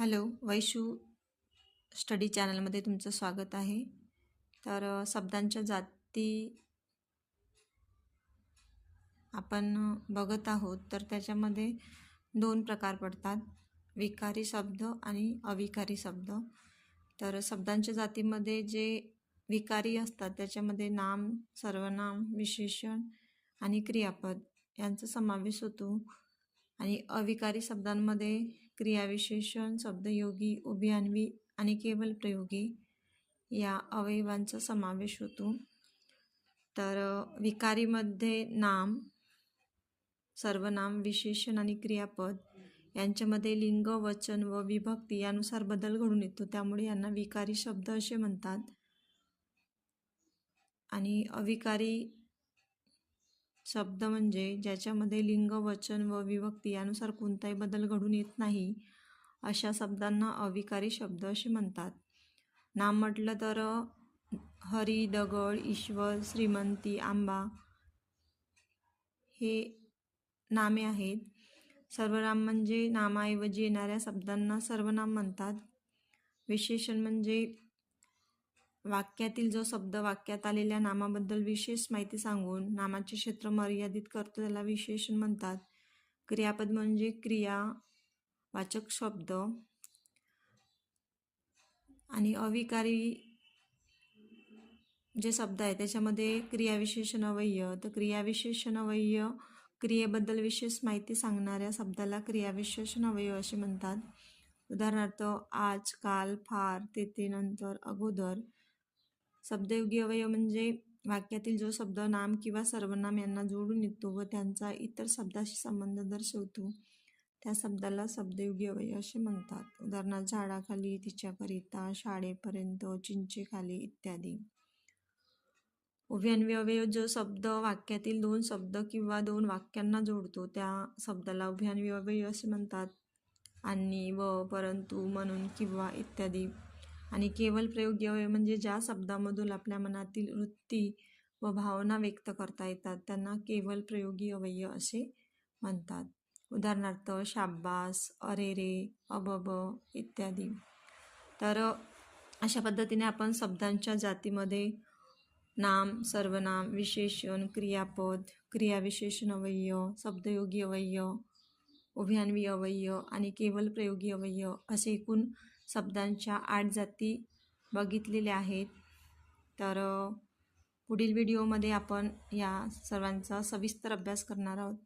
Hello, Vaishu study चॅनलमध्ये तुमचं स्वागत आहे. तर शब्दांच्या जाती आपण बघत आहोत. तर त्याच्यामध्ये दोन प्रकार पडतात, विकारी शब्द आणि अविकारी शब्द. तर शब्दांच्या जातीमध्ये जे विकारी असतात त्याच्यामध्ये नाम, सर्वनाम, विशेषण आणि क्रियापद यांचा समावेश होतो. आणि अविकारी शब्दांमध्ये क्रियाविशेषण, शब्दयोगी, उभयान्वी आणि केवल प्रयोगी या अवयवांचा समावेश होतो. तर विकारीमध्ये नाम, सर्वनाम, विशेषण आणि क्रियापद यांच्यामध्ये लिंग, वचन व विभक्ती यानुसार बदल घडून येतो, त्यामुळे यांना विकारी शब्द असे म्हणतात. आणि अविकारी शब्द म्हणजे ज्याच्यामध्ये लिंग, वचन व विभक्ती यानुसार कोणताही बदल घडून येत नाही, अशा शब्दांना अविकारी शब्द असे म्हणतात. नाम म्हटलं तर हरी, दगड, ईश्वर, श्रीमंती, आंबा हे नामे आहेत. सर्वनाम म्हणजे नामाऐवजी येणाऱ्या शब्दांना सर्वनाम म्हणतात. विशेषण म्हणजे वाक्यातील जो शब्द वाक्यात आलेल्या नामाबद्दल विशेष माहिती सांगून नामाचे क्षेत्र मर्यादित करतो, त्याला विशेषण म्हणतात. क्रियापद म्हणजे क्रियावाचक शब्द. आणि अविकारी जे शब्द आहे त्याच्यामध्ये क्रियाविशेषण अव्यय. तर क्रियाविशेषण अव्यय क्रियेबद्दल विशेष माहिती सांगणाऱ्या शब्दाला क्रियाविशेषण अव्यय असे म्हणतात. उदाहरणार्थ आज, काल, फार, तेथे, नंतर, अगोदर. शब्दयोगी अव्यय म्हणजे वाक्यातील जो शब्द नाम किंवा सर्वनाम यांना जोडून येतो व त्यांचा इतर शब्दाशी संबंध दर्शवतो, त्या शब्दाला शब्दयोगी अव्यय असे म्हणतात. उदाहरणार्थ झाडाखाली, तिच्याकरिता, शाळेपर्यंत, चिंचेखाली इत्यादी. उभयान्वी अव्यय जो शब्द वाक्यातील दोन शब्द किंवा दोन वाक्यांना जोडतो, त्या शब्दाला उभयान्वी अव्यय असे म्हणतात. आणि, व, परंतु, म्हणून, किंवा इत्यादी. आणि केवल प्रयोगी अव्यय म्हणजे ज्या शब्दामधून आपल्या मनातील वृत्ती व भावना व्यक्त करता येतात, त्यांना केवल प्रयोगी अव्यय असे म्हणतात. उदाहरणार्थ शाब्बास, अरे रे, अबब इत्यादी. तर अशा पद्धतीने आपण शब्दांच्या जातीमध्ये नाम, सर्वनाम, विशेषण, क्रियापद, क्रियाविशेषण अव्यय, शब्दयोगी अव्यय, उभयान्वी अव्यय आणि केवल प्रयोगी अव्यय असे एकूण शब्दांच्या 8 जाती बघितलेल्या आहेत. तर पुढील व्हिडिओमध्ये आपण या सर्वांचा सविस्तर अभ्यास करणार आहोत.